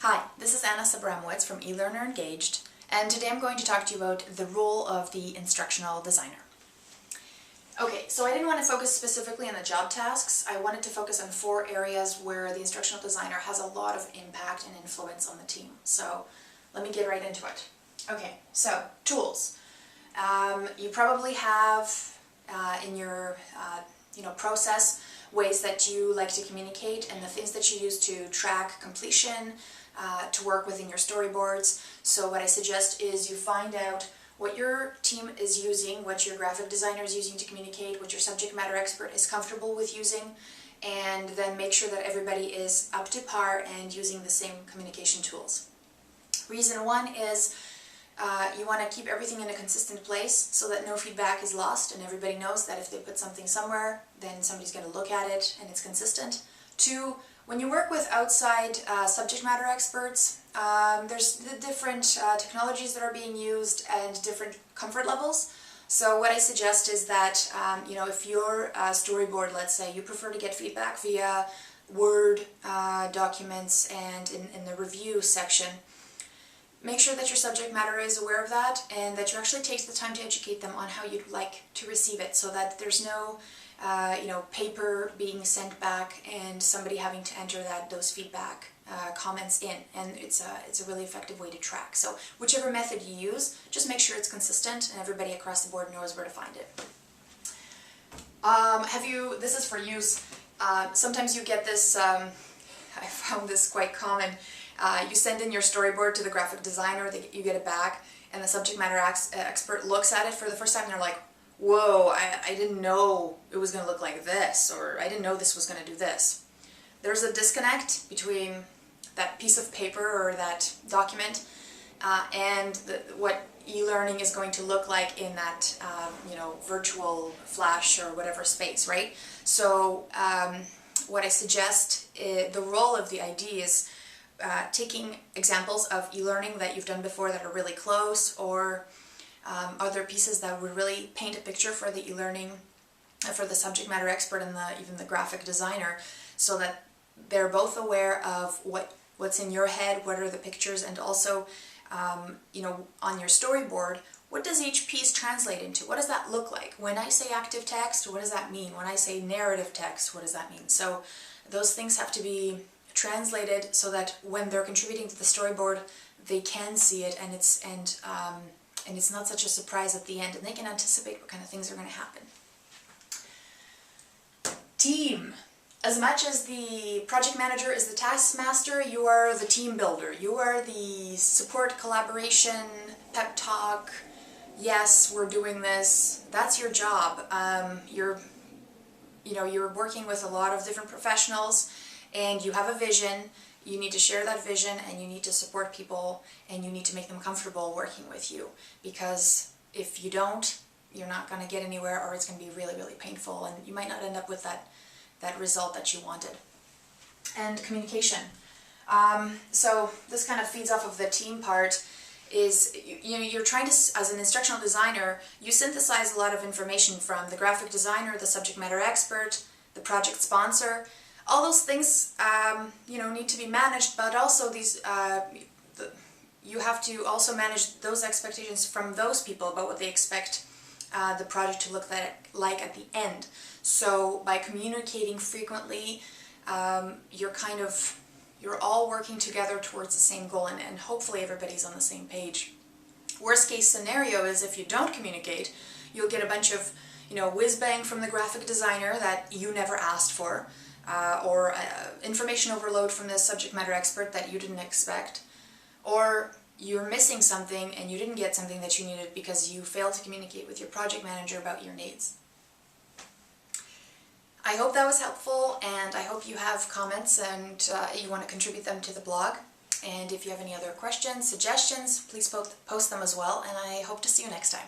Hi, this is Anna Sabramowitz from eLearner Engaged, and today I'm going to talk to you about the role of the instructional designer. Okay, so I didn't want to focus specifically on the job tasks. I wanted to focus on 4 areas where the instructional designer has a lot of impact and influence on the team. So let me get right into it. Okay, so tools. You probably have in your process ways that you like to communicate and the things that you use to track completion, to work within your storyboards. So what I suggest is you find out what your team is using, what your graphic designer is using to communicate, what your subject matter expert is comfortable with using, and then make sure that everybody is up to par and using the same communication tools. Reason 1 is you want to keep everything in a consistent place so that no feedback is lost and everybody knows that if they put something somewhere, then somebody's going to look at it and it's consistent. 2, when you work with outside subject matter experts, there's the different technologies that are being used and different comfort levels. So what I suggest is that, if your storyboard, let's say, you prefer to get feedback via Word documents and in the review section, make sure that your subject matter is aware of that and that you actually take the time to educate them on how you'd like to receive it so that there's no paper being sent back and somebody having to enter those feedback comments in, and it's a really effective way to track. So whichever method you use, just make sure it's consistent and everybody across the board knows where to find it. This is for use, sometimes you get this, I found this quite common. You send in your storyboard to the graphic designer, you get it back, and the subject matter expert looks at it for the first time and they're like, whoa, I didn't know it was going to look like this, or I didn't know this was going to do this. There's a disconnect between that piece of paper or that document and what e-learning is going to look like in that virtual flash or whatever space, right? So what I suggest, the role of the ID is taking examples of e-learning that you've done before that are really close, or other pieces that would really paint a picture for the e-learning, for the subject matter expert and even the graphic designer, so that they're both aware of what's in your head, what are the pictures, and also on your storyboard, what does each piece translate into? What does that look like? When I say active text, what does that mean? When I say narrative text, what does that mean? So those things have to be translated so that when they're contributing to the storyboard, they can see it and it's not such a surprise at the end, and they can anticipate what kind of things are going to happen. Team. As much as the project manager is the taskmaster, you are the team builder. You are the support, collaboration, pep talk. Yes, we're doing this. That's your job. You're working with a lot of different professionals, and you have a vision. You need to share that vision, and you need to support people, and you need to make them comfortable working with you, because if you don't, you're not going to get anywhere, or it's going to be really, really painful, and you might not end up with that result that you wanted. And communication. So this kind of feeds off of the team part. You're trying to, as an instructional designer, you synthesize a lot of information from the graphic designer, the subject matter expert, the project sponsor. All those things, need to be managed, but also you have to also manage those expectations from those people about what they expect the project to look like at the end. So by communicating frequently, you're all working together towards the same goal, and hopefully everybody's on the same page. Worst case scenario is if you don't communicate, you'll get a bunch of whiz-bang from the graphic designer that you never asked for, or information overload from the subject matter expert that you didn't expect, or you're missing something and you didn't get something that you needed because you failed to communicate with your project manager about your needs. I hope that was helpful, and I hope you have comments and you want to contribute them to the blog. And if you have any other questions, suggestions, please post them as well, and I hope to see you next time.